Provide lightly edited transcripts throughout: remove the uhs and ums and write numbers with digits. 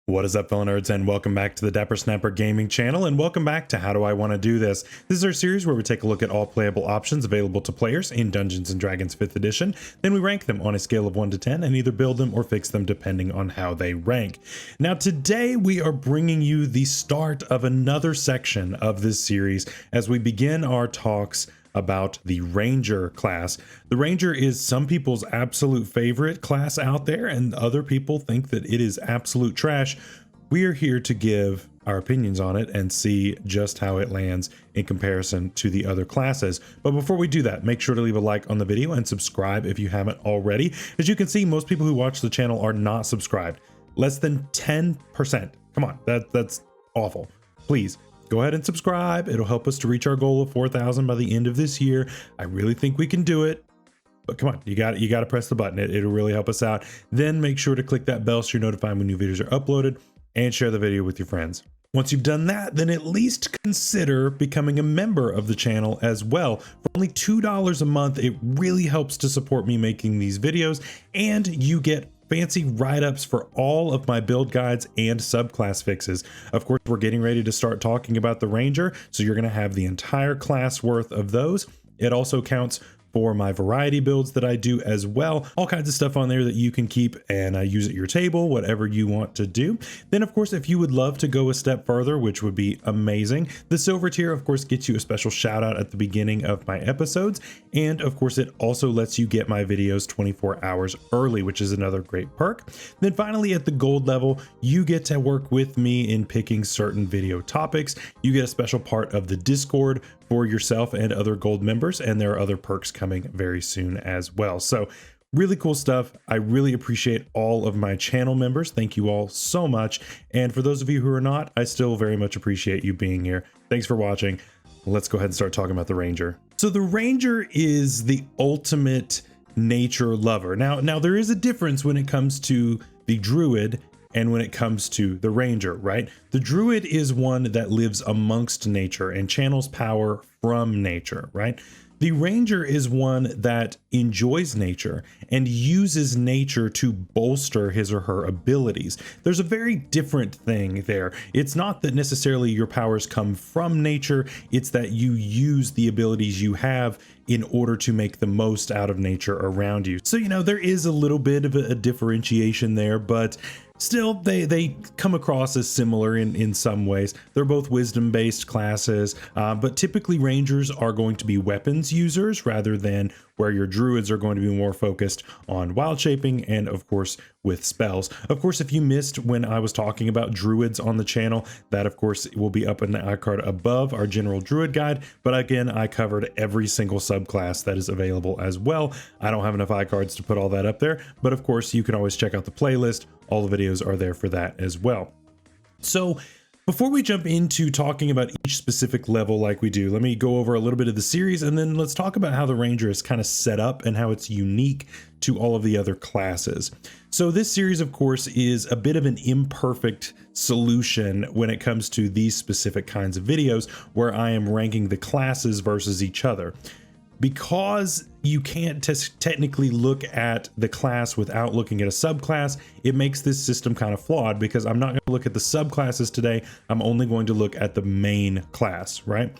What is up, fellow nerds, and welcome back to the Dapper Snapper Gaming channel, and welcome back to How Do I Want to Do This? This is our series where we take a look at all playable options available to players in Dungeons & Dragons 5th edition, then we rank them on a scale of 1 to 10 and either build them or fix them depending on how they rank. Now today we are bringing you the start of another section of this series as we begin our talks about the Ranger class. The Ranger is some people's absolute favorite class out there, and other people think that it is absolute trash. We are here to give our opinions on it and see just how it lands in comparison to the other classes. But before we do that, make sure to leave a like on the video and subscribe if you haven't already. As you can see, most people who watch the channel are not subscribed. Less than 10%. Come on, that's awful. Please go ahead and subscribe. It'll help us to reach our goal of 4,000 by the end of this year. I really think we can do it. But come on, you got to press the button. It'll really help us out. Then make sure to click that bell so you're notified when new videos are uploaded, and share the video with your friends. Once you've done that, then at least consider becoming a member of the channel as well. For only $2 a month, it really helps to support me making these videos, and you get fancy write-ups for all of my build guides and subclass fixes. Of course, we're getting ready to start talking about the Ranger, so you're going to have the entire class worth of those. It also counts for my variety builds that I do as well. All kinds of stuff on there that you can keep and use at your table, whatever you want to do. Then of course, if you would love to go a step further, which would be amazing, the silver tier of course gets you a special shout out at the beginning of my episodes. And of course, it also lets you get my videos 24 hours early, which is another great perk. Then finally, at the gold level, you get to work with me in picking certain video topics. You get a special part of the Discord for yourself and other gold members, and there are other perks coming very soon as well. So really cool stuff. I really appreciate all of my channel members. Thank you all so much. And for those of you who are not, I still very much appreciate you being here. Thanks for watching. Let's go ahead and start talking about the Ranger. So the Ranger is the ultimate nature lover. Now there is a difference when it comes to the Druid and when it comes to the Ranger, right? The Druid is one that lives amongst nature and channels power from nature, right? The Ranger is one that enjoys nature and uses nature to bolster his or her abilities. There's a very different thing there. It's not that necessarily your powers come from nature, it's that you use the abilities you have in order to make the most out of nature around you. So, you know, there is a little bit of a differentiation there, but still, they come across as similar in some ways. They're both wisdom-based classes, but typically Rangers are going to be weapons users rather than where your Druids are going to be more focused on wild shaping and, of course, with spells. Of course, if you missed when I was talking about Druids on the channel, that, of course, will be up in the iCard above our general Druid guide. But again, I covered every single subclass that is available as well. I don't have enough iCards to put all that up there, but of course, you can always check out the playlist. All the videos are there for that as well. So before we jump into talking about each specific level like we do, let me go over a little bit of the series, and then let's talk about how the Ranger is kind of set up and how it's unique to all of the other classes. So this series, of course, is a bit of an imperfect solution when it comes to these specific kinds of videos where I am ranking the classes versus each other. Because you can't technically look at the class without looking at a subclass, it makes this system kind of flawed because I'm not going to look at the subclasses today. I'm only going to look at the main class, right?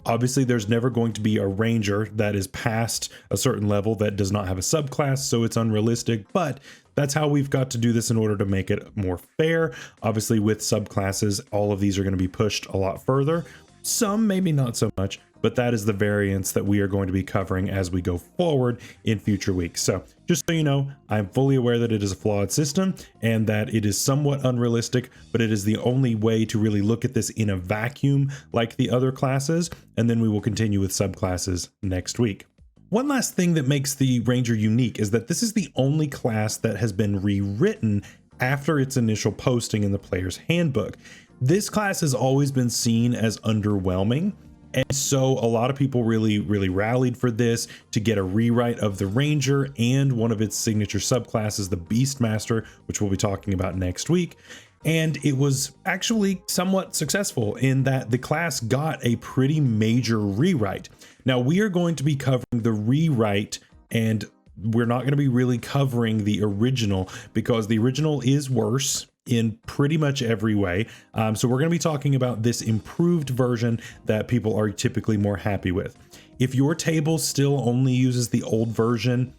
Obviously, there's never going to be a Ranger that is past a certain level that does not have a subclass, so it's unrealistic, but that's how we've got to do this in order to make it more fair. Obviously, with subclasses, all of these are going to be pushed a lot further. Some, maybe not so much, but that is the variance that we are going to be covering as we go forward in future weeks. So just so you know, I'm fully aware that it is a flawed system and that it is somewhat unrealistic, but it is the only way to really look at this in a vacuum like the other classes. And then we will continue with subclasses next week. One last thing that makes the Ranger unique is that this is the only class that has been rewritten after its initial posting in the player's handbook. This class has always been seen as underwhelming. And so a lot of people really rallied for this to get a rewrite of the Ranger and one of its signature subclasses, the Beastmaster, which we'll be talking about next week. And it was actually somewhat successful in that the class got a pretty major rewrite. Now we are going to be covering the rewrite, and we're not going to be really covering the original because the original is worse in pretty much every way. So we're going to be talking about this improved version that people are typically more happy with. If your table still only uses the old version,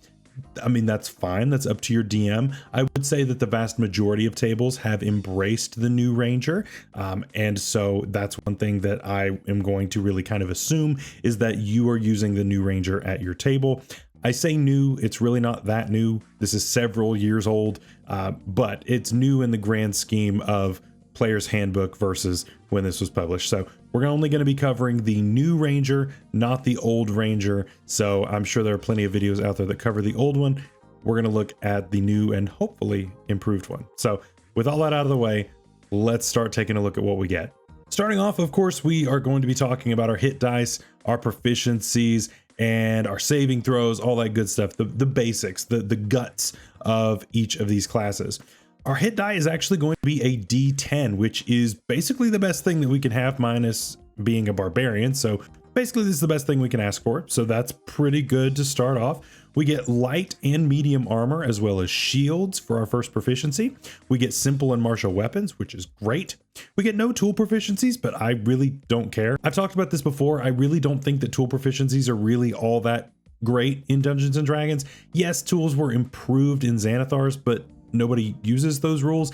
I mean, that's fine. That's up to your DM. I would say that the vast majority of tables have embraced the new Ranger. And so that's one thing that I am going to really kind of assume is that you are using the new Ranger at your table. I say new, it's really not that new. This is several years old, but it's new in the grand scheme of Player's Handbook versus when this was published. So we're only going to be covering the new Ranger, not the old Ranger. So I'm sure there are plenty of videos out there that cover the old one. We're going to look at the new and hopefully improved one. So with all that out of the way, let's start taking a look at what we get. Starting off, of course, we are going to be talking about our hit dice, our proficiencies, and our saving throws, all that good stuff, the basics, the guts of each of these classes. Our hit die is actually going to be a D10, which is basically the best thing that we can have, minus being a barbarian. So basically this is the best thing we can ask for. So that's pretty good to start off. We get light and medium armor, as well as shields for our first proficiency. We get simple and martial weapons, which is great. We get no tool proficiencies, but I really don't care. I've talked about this before. I really don't think that tool proficiencies are really all that great in Dungeons and Dragons. Yes, tools were improved in Xanathar's, but nobody uses those rules.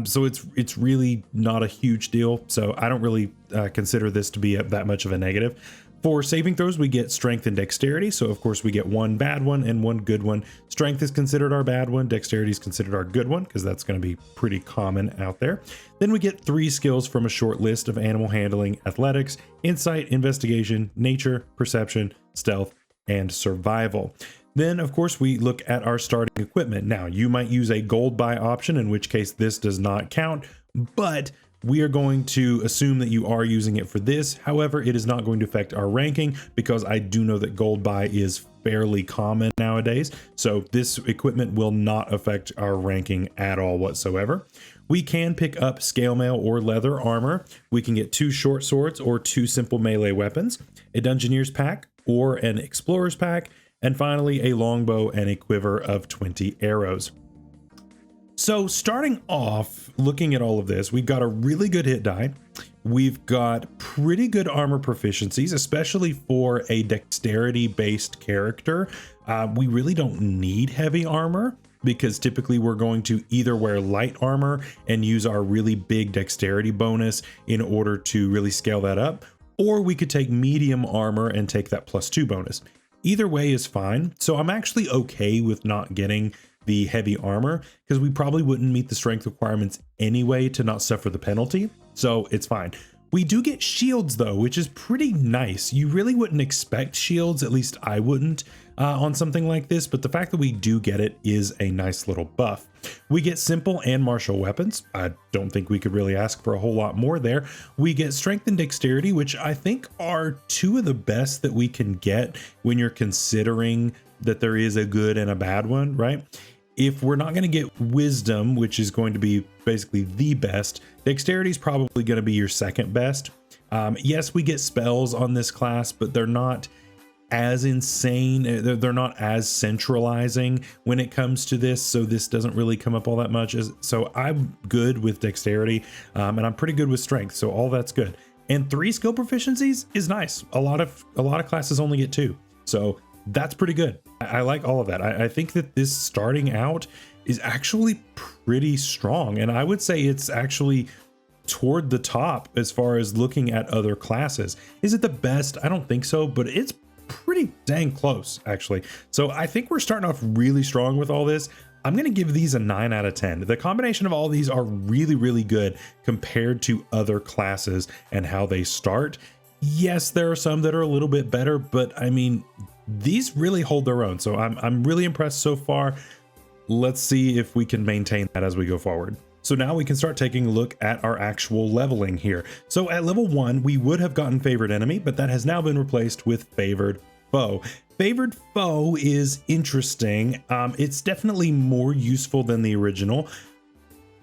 So it's really not a huge deal. So I don't really consider this to be that much of a negative. For saving throws, we get strength and dexterity. So of course we get one bad one and one good one. Strength is considered our bad one. Dexterity is considered our good one, because that's going to be pretty common out there. Then we get 3 skills from a short list of animal handling, athletics, insight, investigation, nature, perception, stealth, and survival. Then, of course, we look at our starting equipment. Now, you might use a gold buy option, in which case this does not count, but we are going to assume that you are using it for this. However, it is not going to affect our ranking, because I do know that gold buy is fairly common nowadays. So this equipment will not affect our ranking at all whatsoever. We can pick up scale mail or leather armor. We can get 2 short swords or 2 simple melee weapons, a Dungeoneer's pack or an Explorer's pack, and finally a longbow and a quiver of 20 arrows. So starting off, looking at all of this, we've got a really good hit die. We've got pretty good armor proficiencies, especially for a dexterity based character. We really don't need heavy armor, because typically we're going to either wear light armor and use our really big dexterity bonus in order to really scale that up, or we could take medium armor and take that +2 bonus. Either way is fine. So I'm actually okay with not getting the heavy armor, because we probably wouldn't meet the strength requirements anyway to not suffer the penalty. So it's fine. We do get shields though, which is pretty nice. You really wouldn't expect shields, at least I wouldn't, on something like this, but the fact that we do get it is a nice little buff. We get simple and martial weapons. I don't think we could really ask for a whole lot more there. We get strength and dexterity, which I think are 2 of the best that we can get when you're considering that there is a good and a bad one, right? If we're not going to get wisdom, which is going to be basically the best, dexterity is probably going to be your second best. Yes, we get spells on this class, but they're not as insane. They're not as centralizing when it comes to this. So this doesn't really come up all that much. So I'm good with dexterity, and I'm pretty good with strength. So all that's good. And 3 skill proficiencies is nice. A lot of classes only get 2. So that's pretty good. I like all of that. I think that this starting out is actually pretty strong. And I would say it's actually toward the top as far as looking at other classes. Is it the best? I don't think so, but it's pretty dang close actually. So I think we're starting off really strong with all this. I'm going to give these a 9 out of 10. The combination of all these are really, really good compared to other classes and how they start. Yes, there are some that are a little bit better, but I mean, these really hold their own. So I'm really impressed so far. Let's see if we can maintain that as we go forward. So now we can start taking a look at our actual leveling here. So at level 1, we would have gotten favored enemy, but that has now been replaced with favored foe. Favored foe is interesting. It's definitely more useful than the original,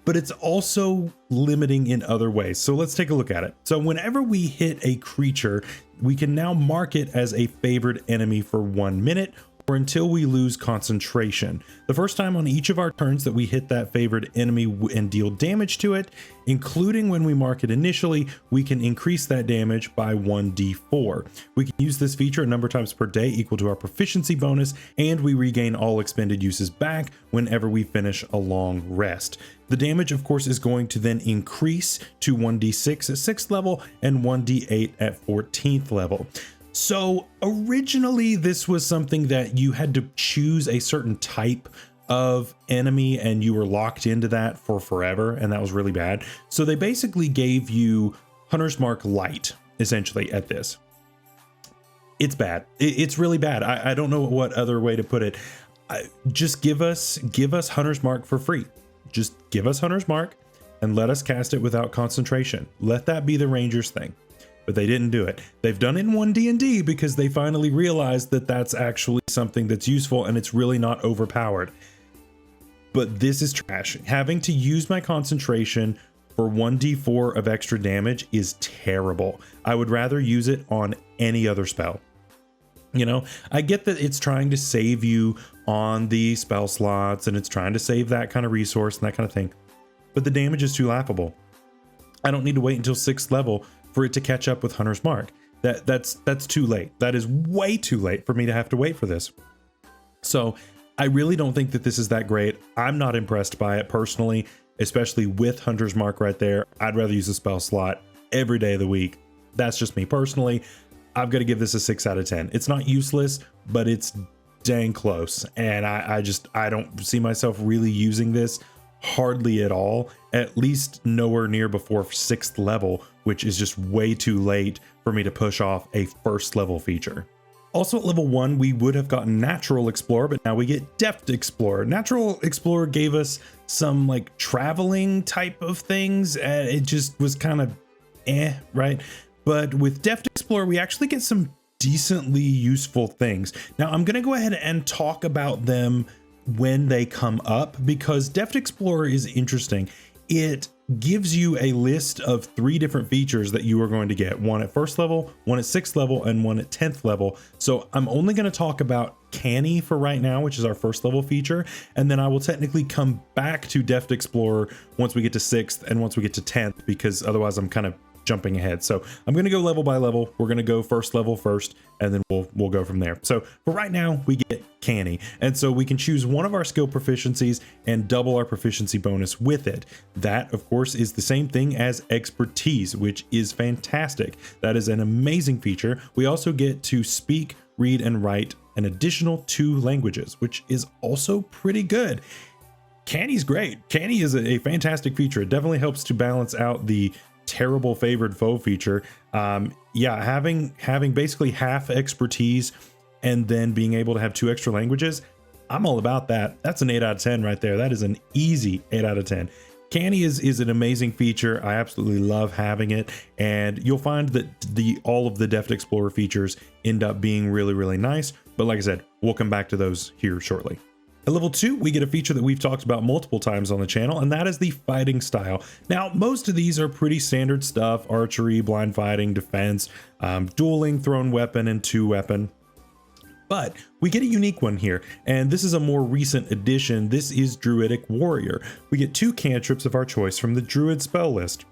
but it's also limiting in other ways. So let's take a look at it. So whenever we hit a creature, we can now mark it as a favored enemy for 1 minute, or until we lose concentration. The first time on each of our turns that we hit that favored enemy and deal damage to it, including when we mark it initially, we can increase that damage by 1d4. We can use this feature a number of times per day equal to our proficiency bonus, and we regain all expended uses back whenever we finish a long rest. The damage, of course, is going to then increase to 1d6 at 6th level and 1d8 at 14th level. So originally this was something that you had to choose a certain type of enemy and you were locked into that for forever, and that was really bad. So they basically gave you Hunter's Mark Light essentially at this. It's bad. It's really bad. I don't know what other way to put it. Just give us Hunter's Mark for free. Just give us Hunter's Mark and let us cast it without concentration. Let that be the Rangers thing. But they didn't do it. They've done it in 1D&D because they finally realized that that's actually something that's useful and it's really not overpowered. But this is trash. Having to use my concentration for 1d4 of extra damage is terrible. I would rather use it on any other spell. You know, I get that it's trying to save you on the spell slots and it's trying to save that kind of resource and that kind of thing, but the damage is too laughable. I don't need to wait until 6th level for it to catch up with Hunter's Mark. That's too late. That is way too late for me to have to wait for this. So I really don't think that this is that great. I'm not impressed by it personally, especially with Hunter's Mark right there. I'd rather use a spell slot every day of the week. That's just me personally. I've got to give this a 6 out of 10. It's not useless, but it's dang close. And I don't see myself really using this hardly at all, at least nowhere near before 6th level, which is just way too late for me to push off a 1st level feature. Also at level 1, we would have gotten Natural Explorer, but now we get Deft Explorer. Natural Explorer gave us some like traveling type of things, and it just was kind of right? But with Deft Explorer, we actually get some decently useful things. Now I'm gonna go ahead and talk about them when they come up, because Deft Explorer is interesting. It gives you a list of 3 different features that you are going to get, one at 1st level, one at 6th level, and one at 10th level. So I'm only going to talk about Canny for right now, which is our 1st level feature, and then I will technically come back to Deft Explorer once we get to 6th and once we get to 10th, because otherwise I'm kind of jumping ahead. So I'm going to go level by level. We're going to go 1st level first, and then we'll go from there. So for right now, we get Canny, and so we can choose one of our skill proficiencies and double our proficiency bonus with it. That, of course, is the same thing as Expertise, which is fantastic. That is an amazing feature. We also get to speak, read, and write an additional 2 languages, which is also pretty good. Canny's great. Canny is a fantastic feature. It definitely helps to balance out the terrible favored foe feature. Yeah, having basically half expertise and then being able to have 2 extra languages, I'm all about that. That's an 8 out of 10 right there. That is an easy 8 out of 10. Canny is an amazing feature. I absolutely love having it, and you'll find that all of the Deft Explorer features end up being really, really nice. But like I said, we'll come back to those here shortly. At level 2, we get a feature that we've talked about multiple times on the channel, and that is the fighting style. Now, most of these are pretty standard stuff: archery, blind fighting, defense, dueling, thrown weapon, and 2 weapon. But we get a unique one here, and this is a more recent addition. This is Druidic Warrior. We get 2 cantrips of our choice from the Druid spell list.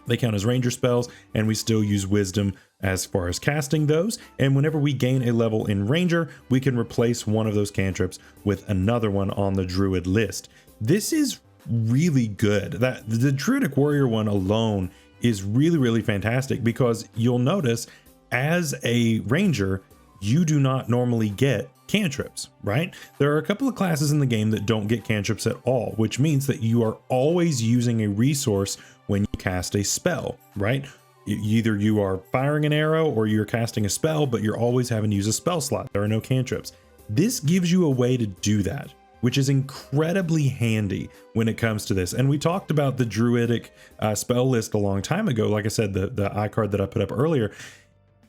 They count as ranger spells, and we still use wisdom as far as casting those. And whenever we gain a level in ranger, we can replace one of those cantrips with another one on the druid list. This is really good. That the Druidic Warrior one alone is really, really fantastic, because you'll notice as a ranger, you do not normally get cantrips, right? There are a couple of classes in the game that don't get cantrips at all, which means that you are always using a resource when you cast a spell, right? Either you are firing an arrow or you're casting a spell, but you're always having to use a spell slot. There are no cantrips. This gives you a way to do that, which is incredibly handy when it comes to this. And we talked about the Druidic spell list a long time ago. Like I said, the iCard that I put up earlier,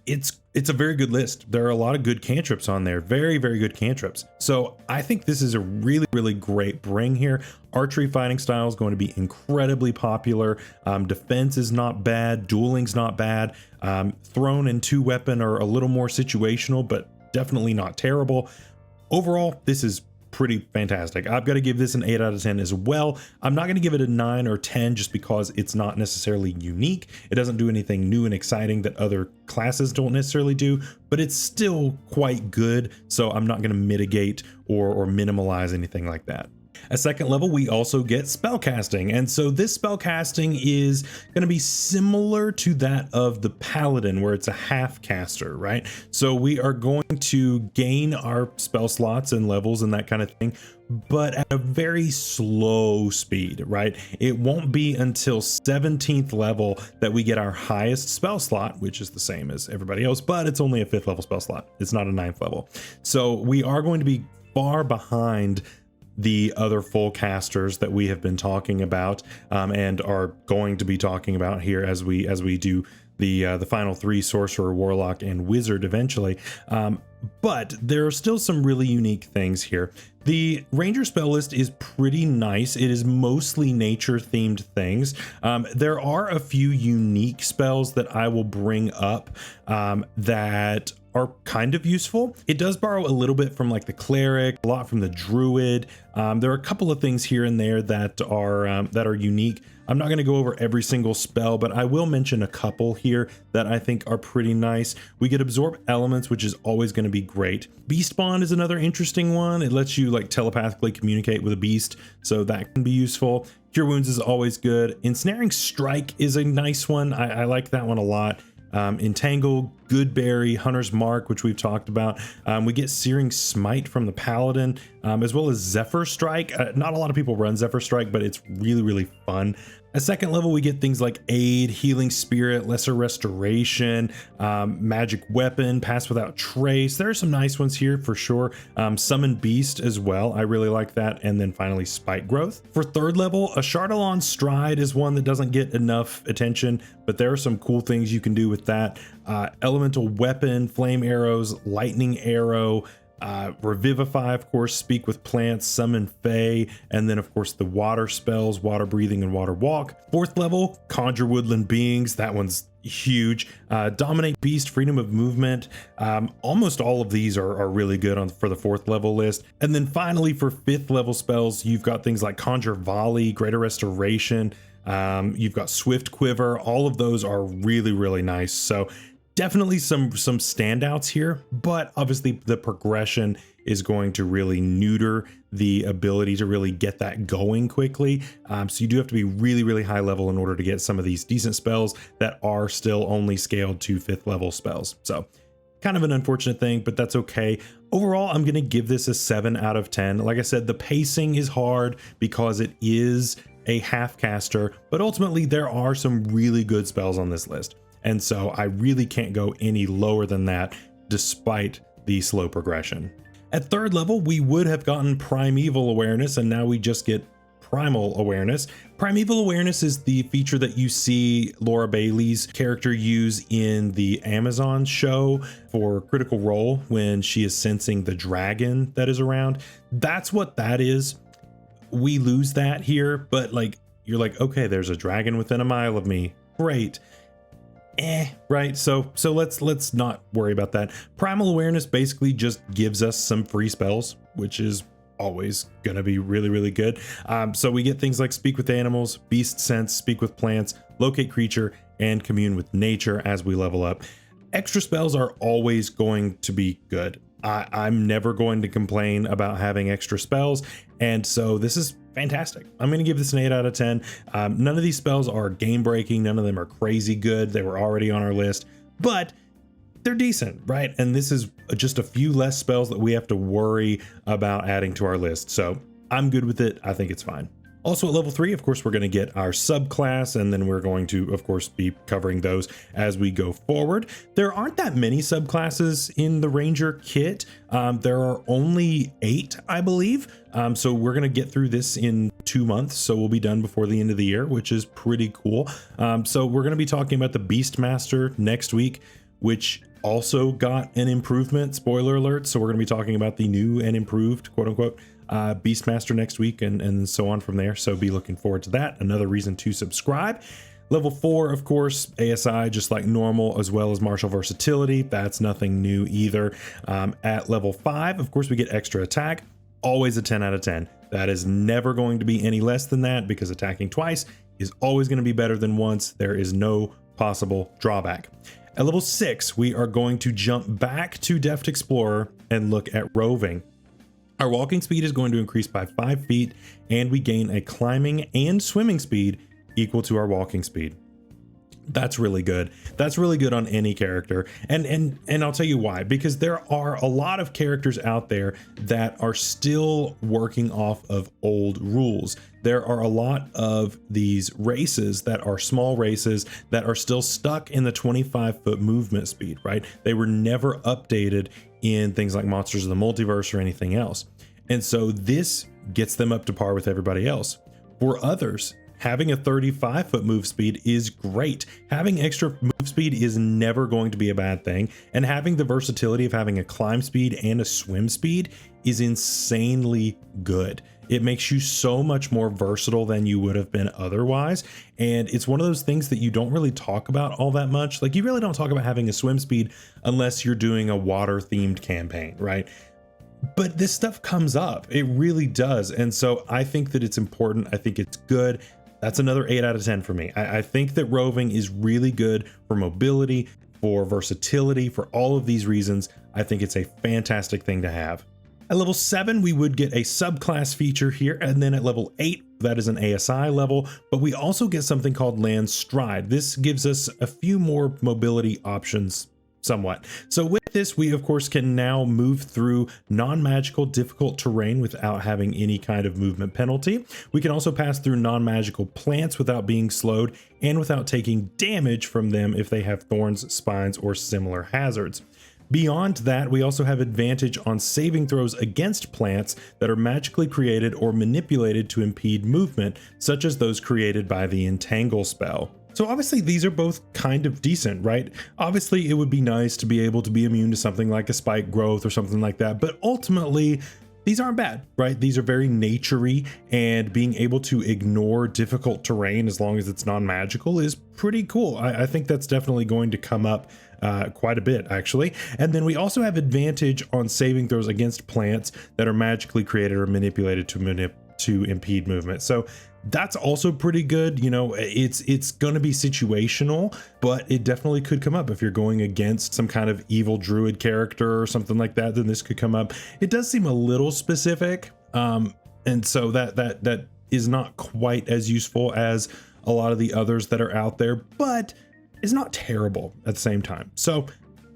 it's a very good list. There are a lot of good cantrips on there, very, very good cantrips. So I think this is a really, really great bring here. Archery fighting style is going to be incredibly popular. Defense is not bad. Dueling's not bad. Thrown and 2 weapon are a little more situational, but definitely not terrible. Overall, this is pretty fantastic. I've got to give this an 8 out of 10 as well. I'm not going to give it a 9 or 10 just because it's not necessarily unique. It doesn't do anything new and exciting that other classes don't necessarily do, but it's still quite good. So I'm not going to mitigate or minimalize anything like that. At second level, we also get spellcasting. And so this spellcasting is going to be similar to that of the Paladin, where it's a half caster, right? So we are going to gain our spell slots and levels and that kind of thing, but at a very slow speed, right? It won't be until 17th level that we get our highest spell slot, which is the same as everybody else, but it's only a 5th level spell slot. It's not a 9th level. So we are going to be far behind the other full casters that we have been talking about and are going to be talking about here as we do the final 3, sorcerer, warlock, and wizard eventually. But there are still some really unique things here. The ranger spell list is pretty nice. It is mostly nature themed things. There are a few unique spells that I will bring up that are kind of useful. It does borrow a little bit from like the cleric, a lot from the druid. There are a couple of things here and there that are unique. I'm not going to go over every single spell, but I will mention a couple here that I think are pretty nice. We get absorb elements, which is always going to be great. Beast bond is another interesting one. It lets you like telepathically communicate with a beast, so that can be useful. Cure wounds is always good. Ensnaring strike is a nice one. I like that one a lot. Entangle, Goodberry, Hunter's Mark, which we've talked about. We get Searing Smite from the Paladin, as well as Zephyr Strike. Not a lot of people run Zephyr Strike, but it's really, really fun. At second level, we get things like Aid, Healing Spirit, Lesser Restoration, Magic Weapon, Pass Without Trace. There are some nice ones here for sure. Summon Beast as well. I really like that. And then finally, Spike Growth. For third level, a Chardalon Stride is one that doesn't get enough attention, but there are some cool things you can do with that. Elemental Weapon, Flame Arrows, Lightning Arrow, Revivify, of course, Speak with Plants, Summon Fae, and then of course the water spells, Water Breathing and Water Walk. Fourth level, Conjure Woodland Beings. That one's huge. Dominate Beast, Freedom of Movement. Almost all of these are really good for the fourth level list. And then finally for fifth level spells, you've got things like Conjure Volley, Greater Restoration. You've got Swift Quiver. All of those are really, really nice. So definitely some standouts here, but obviously the progression is going to really neuter the ability to really get that going quickly. So you do have to be really, really high level in order to get some of these decent spells that are still only scaled to 5th level spells. So kind of an unfortunate thing, but that's okay. Overall, I'm going to give this a 7 out of 10. Like I said, the pacing is hard because it is a half caster, but ultimately there are some really good spells on this list. And so I really can't go any lower than that despite the slow progression. At third level, we would have gotten Primeval Awareness, and now we just get Primal Awareness. Primeval Awareness is the feature that you see Laura Bailey's character use in the Amazon show for Critical Role when she is sensing the dragon that is around. That's what that is. We lose that here, but like you're like, okay, there's a dragon within a mile of me. Great. Right? So let's not worry about that. Primal Awareness basically just gives us some free spells, which is always gonna be really, really good. So we get things like Speak with Animals, Beast Sense, Speak with Plants, Locate Creature, and Commune with Nature as we level up. Extra spells are always going to be good. I'm never going to complain about having extra spells, and so this is fantastic. I'm going to give this an 8 out of 10. None of these spells are game breaking. None of them are crazy good. They were already on our list, but they're decent, right? And this is just a few less spells that we have to worry about adding to our list. So I'm good with it. I think it's fine. Also at level 3, of course, we're going to get our subclass, and then we're going to, of course, be covering those as we go forward. There aren't that many subclasses in the Ranger kit. There are only 8, I believe. So we're going to get through this in 2 months. So we'll be done before the end of the year, which is pretty cool. So we're going to be talking about the Beastmaster next week, which also got an improvement. Spoiler alert. So we're going to be talking about the new and improved, quote unquote, Beastmaster next week and so on from there. So be looking forward to that. Another reason to subscribe. Level 4, of course, ASI just like normal, as well as martial versatility. That's nothing new either. At level 5, of course, we get extra attack, always a 10 out of 10. That is never going to be any less than that, because attacking twice is always going to be better than once. There is no possible drawback. At level 6, we are going to jump back to Deft Explorer and look at roving. Our walking speed is going to increase by 5 feet, and we gain a climbing and swimming speed equal to our walking speed. That's really good. That's really good on any character. And I'll tell you why, because there are a lot of characters out there that are still working off of old rules. There are a lot of these races that are small races that are still stuck in the 25-foot movement speed, right? They were never updated in things like Monsters of the Multiverse or anything else. And so this gets them up to par with everybody else. For others, having a 35-foot move speed is great. Having extra move speed is never going to be a bad thing. And having the versatility of having a climb speed and a swim speed is insanely good. It makes you so much more versatile than you would have been otherwise. And it's one of those things that you don't really talk about all that much. Like, you really don't talk about having a swim speed unless you're doing a water themed campaign, right? But this stuff comes up. It really does. And so I think that it's important. I think it's good. That's another 8 out of 10 for me. I think that roving is really good for mobility, for versatility, for all of these reasons. I think it's a fantastic thing to have. At level 7, we would get a subclass feature here. And then at level 8, that is an ASI level, but we also get something called Land Stride. This gives us a few more mobility options somewhat. So with this, we of course can now move through non-magical difficult terrain without having any kind of movement penalty. We can also pass through non-magical plants without being slowed and without taking damage from them if they have thorns, spines, or similar hazards. Beyond that, we also have advantage on saving throws against plants that are magically created or manipulated to impede movement, such as those created by the Entangle spell. So obviously these are both kind of decent, right? Obviously it would be nice to be able to be immune to something like a spike growth or something like that, but ultimately these aren't bad, right? These are very nature-y, and being able to ignore difficult terrain as long as it's non-magical is pretty cool. I think that's definitely going to come up quite a bit, actually. And then we also have advantage on saving throws against plants that are magically created or manipulated to impede movement. So that's also pretty good. You know, it's going to be situational, but it definitely could come up if you're going against some kind of evil druid character or something like that. Then this could come up. It does seem a little specific, and so that is not quite as useful as a lot of the others that are out there, but it's not terrible at the same time. So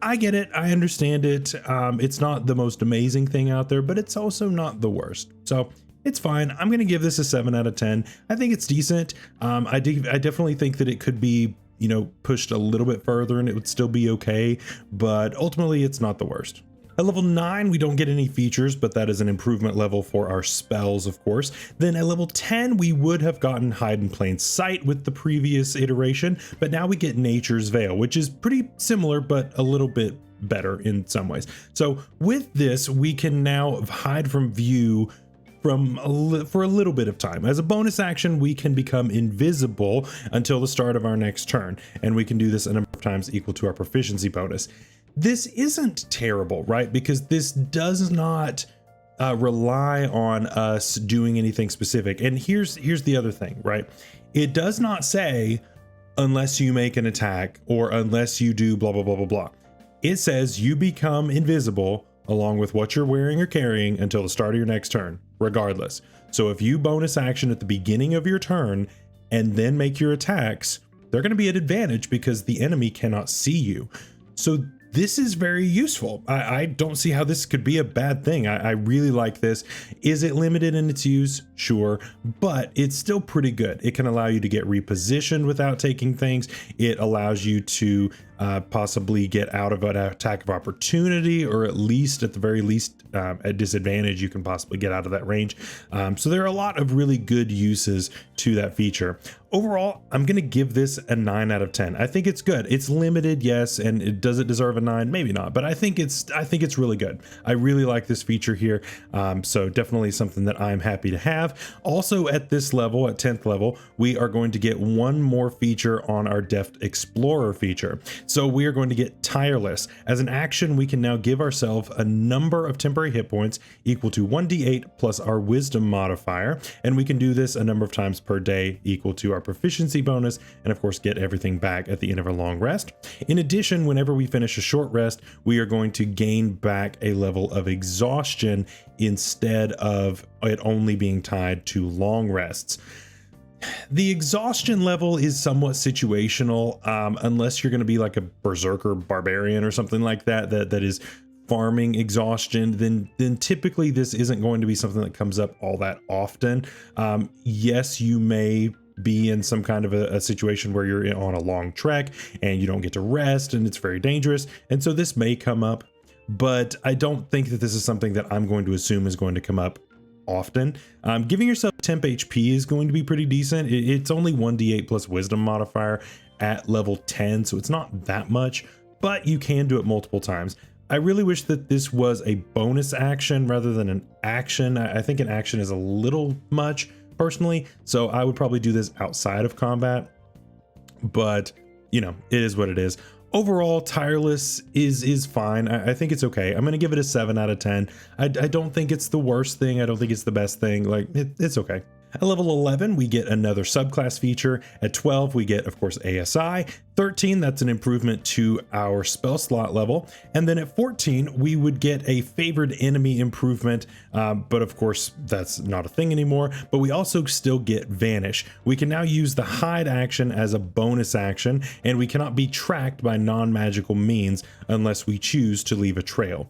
I get it. I understand it. It's not the most amazing thing out there, but it's also not the worst. So it's fine. I'm going to give this a 7 out of 10. I think it's decent. I definitely think that it could be, you know, pushed a little bit further and it would still be okay, but ultimately it's not the worst. At level 9, we don't get any features, but that is an improvement level for our spells, of course. Then at level 10, we would have gotten Hide in Plain Sight with the previous iteration, but now we get Nature's Veil, which is pretty similar, but a little bit better in some ways. So with this, we can now hide from view for a little bit of time. As a bonus action, we can become invisible until the start of our next turn, and we can do this a number of times equal to our proficiency bonus. This isn't terrible, right? Because this does not rely on us doing anything specific. And here's the other thing, right? It does not say unless you make an attack or unless you do blah, blah, blah, blah, blah. It says you become invisible along with what you're wearing or carrying until the start of your next turn, regardless. So if you bonus action at the beginning of your turn and then make your attacks, they're going to be at advantage because the enemy cannot see you. So this is very useful. I don't see how this could be a bad thing. I really like this. Is it limited in its use? Sure, but it's still pretty good. It can allow you to get repositioned without taking things. It allows you to possibly get out of an attack of opportunity, or at least at the very least at disadvantage you can possibly get out of that range. So there are a lot of really good uses to that feature. Overall, I'm going to give this a 9 out of 10. I think it's good. It's limited, yes, and does it deserve a 9? Maybe not, but I think it's really good. I really like this feature here, so definitely something that I'm happy to have. Also, at this level, at 10th level, we are going to get one more feature on our Deft Explorer feature. So we are going to get Tireless. As an action, we can now give ourselves a number of temporary hit points equal to 1d8 plus our Wisdom modifier, and we can do this a number of times per day equal to our proficiency bonus, and of course get everything back at the end of a long rest. In addition, whenever we finish a short rest, we are going to gain back a level of exhaustion instead of it only being tied to long rests. The exhaustion level is somewhat situational, unless you're going to be like a berserker barbarian or something like that that is farming exhaustion, then typically this isn't going to be something that comes up all that often. Yes, you may be in some kind of a situation where you're on a long trek and you don't get to rest and it's very dangerous, and so this may come up, but I don't think that this is something that I'm going to assume is going to come up often. Giving yourself temp HP is going to be pretty decent. It's only 1d8 plus Wisdom modifier at level 10, so it's not that much, but you can do it multiple times. I really wish that this was a bonus action rather than an action. I think an action is a little much personally, so I would probably do this outside of combat, but you know, it is what it is. Overall, Tireless is fine. I think it's okay. I'm going to give it a 7 out of 10. I don't think it's the worst thing. I don't think it's the best thing. Like, it's okay. At level 11, we get another subclass feature. At 12, we get, of course, ASI. 13, that's an improvement to our spell slot level. And then at 14, we would get a favored enemy improvement, but of course, that's not a thing anymore. But we also still get Vanish. We can now use the hide action as a bonus action, and we cannot be tracked by non-magical means unless we choose to leave a trail.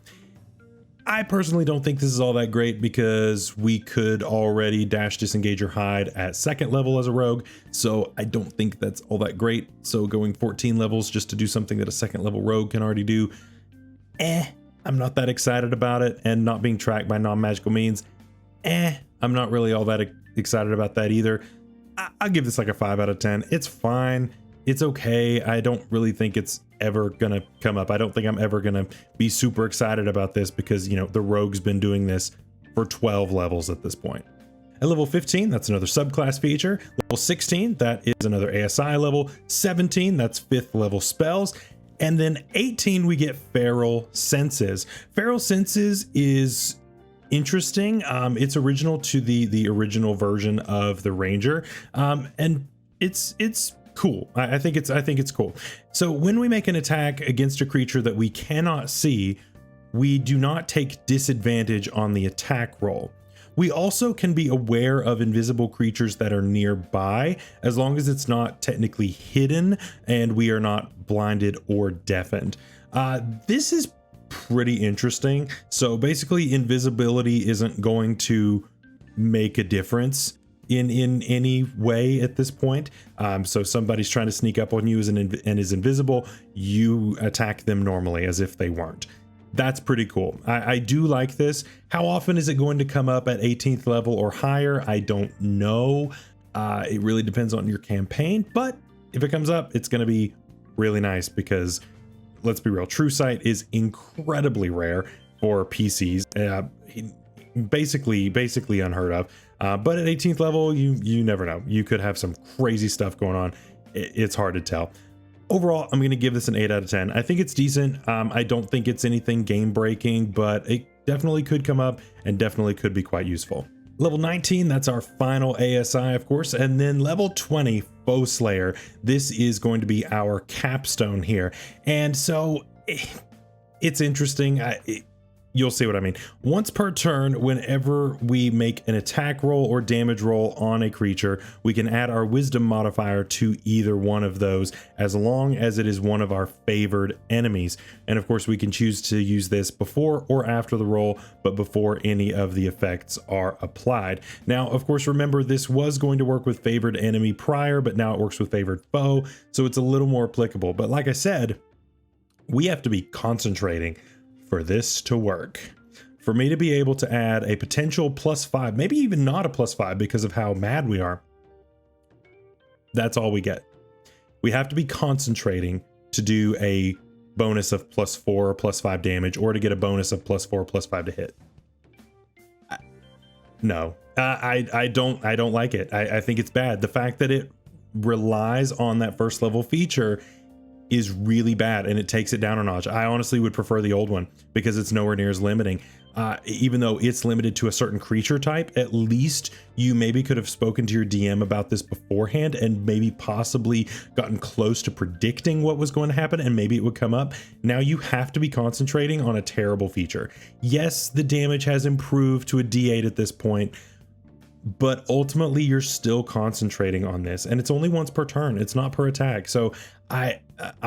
I personally don't think this is all that great because we could already dash, disengage, or hide at 2nd level as a rogue, so I don't think that's all that great. So going 14 levels just to do something that a 2nd level rogue can already do, I'm not that excited about it. And not being tracked by non-magical means, I'm not really all that excited about that either. I'll give this like a 5 out of 10. It's fine. It's okay. I don't really think it's ever gonna come up. I don't think I'm ever gonna be super excited about this because, you know, the rogue's been doing this for 12 levels at this point. At level 15, that's another subclass feature. Level 16, that is another ASI level. 17, that's 5th level spells. And then 18, we get Feral Senses. Feral Senses is interesting. It's original to the original version of the Ranger, and it's cool. I think it's cool. So when we make an attack against a creature that we cannot see, we do not take disadvantage on the attack roll. We also can be aware of invisible creatures that are nearby, as long as it's not technically hidden and we are not blinded or deafened. This is pretty interesting. So basically, invisibility isn't going to make a difference in any way at this point. So somebody's trying to sneak up on you and is invisible, you attack them normally as if they weren't. That's pretty cool. I do like this. How often is it going to come up at 18th level or higher? I don't know. It really depends on your campaign, but if it comes up, it's going to be really nice because, let's be real, True Sight is incredibly rare for PCs. Basically unheard of. But at 18th level, you never know. You could have some crazy stuff going on. It's hard to tell. Overall, I'm going to give this an 8 out of 10. I think it's decent. I don't think it's anything game breaking, but it definitely could come up and definitely could be quite useful. Level 19, that's our final ASI, of course. And then level 20, Foe Slayer. This is going to be our capstone here. And so it's interesting. You'll see what I mean. Once per turn, whenever we make an attack roll or damage roll on a creature, we can add our Wisdom modifier to either one of those, as long as it is one of our favored enemies. And of course, we can choose to use this before or after the roll, but before any of the effects are applied. Now, of course, remember, this was going to work with favored enemy prior, but now it works with favored foe, so it's a little more applicable. But like I said, We have to be concentrating for this to work. For me to be able to add a potential +5, maybe even not a +5 because of how mad we are, that's all we get. We have to be concentrating to do a bonus of +4 or +5 damage, or to get a bonus of +4 or +5 to hit. No, I don't like it. I think it's bad. The fact that it relies on that first level feature is really bad, and it takes it down a notch. I honestly would prefer the old one because it's nowhere near as limiting. Even though it's limited to a certain creature type, at least you maybe could have spoken to your DM about this beforehand and maybe possibly gotten close to predicting what was going to happen, and maybe it would come up. Now you have to be concentrating on a terrible feature. Yes, the damage has improved to a D8 at this point, but ultimately you're still concentrating on this, and it's only once per turn. It's not per attack. So I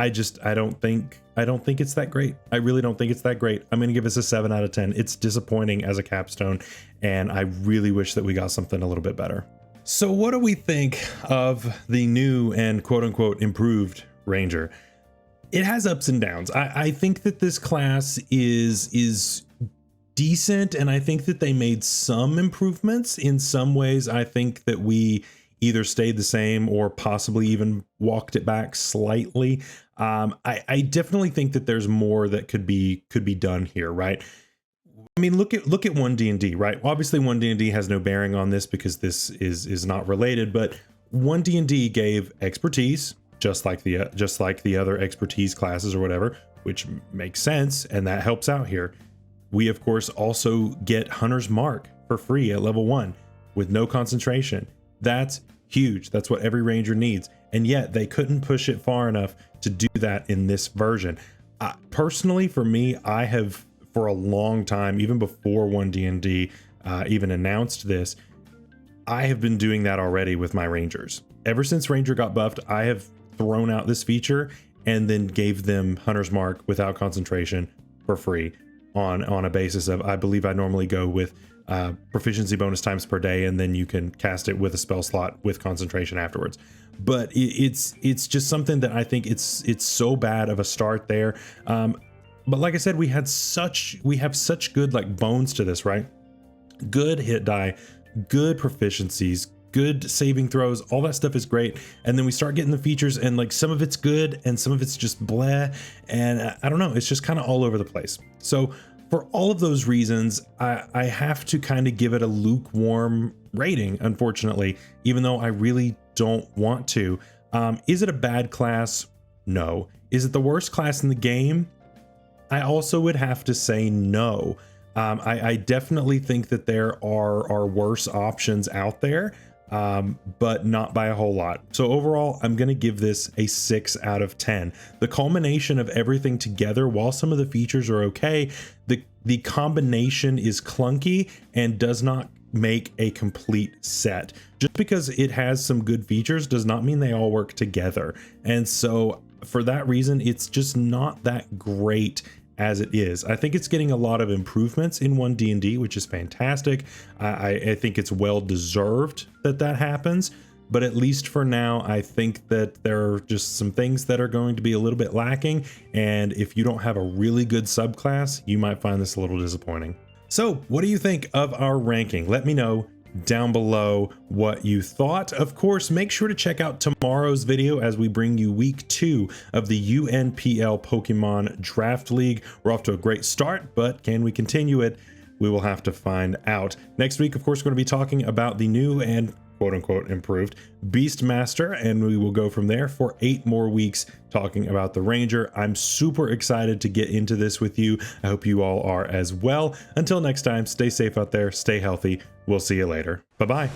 don't think it's that great. I really don't think it's that great. I'm going to give this a 7 out of 10. It's disappointing as a capstone, and I really wish that we got something a little bit better. So what do we think of the new and quote unquote improved Ranger? It has ups and downs. I think that this class is decent, and I think that they made some improvements. In some ways, I think that we either stayed the same or possibly even walked it back slightly. I definitely think that there's more that could be done here, right? I mean, look at 1D&D, right? Obviously 1D&D has no bearing on this because this is not related, but 1D&D gave expertise, just like the other expertise classes or whatever, which makes sense, and that helps out here. We of course also get Hunter's Mark for free at level 1 with no concentration. That's huge. That's what every ranger needs. And yet they couldn't push it far enough to do that in this version. Personally, for me, I have for a long time, even before 1D&D even announced this, I have been doing that already with my rangers. Ever since Ranger got buffed, I have thrown out this feature and then gave them Hunter's Mark without concentration for free on a basis of, I believe I normally go with proficiency bonus times per day, and then you can cast it with a spell slot with concentration afterwards. But it's just something that I think it's so bad of a start there. But like I said, we have such good like bones to this, right? Good hit die, good proficiencies, good saving throws, all that stuff is great. And then we start getting the features, and like some of it's good and some of it's just bleh, and I don't know, it's just kind of all over the place. So for all of those reasons, I have to kind of give it a lukewarm rating, unfortunately, even though I really don't want to. Is it a bad class? No. Is it the worst class in the game? I also would have to say no. I definitely think that there are worse options out there, but not by a whole lot. So overall, I'm going to give this a 6 out of 10. The culmination of everything together, while some of the features are okay, the combination is clunky and does not make a complete set. Just because it has some good features does not mean they all work together. And so for that reason, it's just not that great as it is. I think it's getting a lot of improvements in 1D&D, which is fantastic. I think it's well deserved that happens, but at least for now, I think that there are just some things that are going to be a little bit lacking, and if you don't have a really good subclass, you might find this a little disappointing. So what do you think of our ranking? Let me know down below what you thought. Of course, make sure to check out tomorrow's video as we bring you week 2 of the UNPL Pokemon Draft League. We're off to a great start, but can we continue it? We will have to find out. Next week, of course, we're going to be talking about the new and quote unquote improved Beastmaster, and we will go from there for 8 more weeks talking about the Ranger. I'm super excited to get into this with you. I hope you all are as well. Until next time, stay safe out there, stay healthy. We'll see you later. Bye-bye.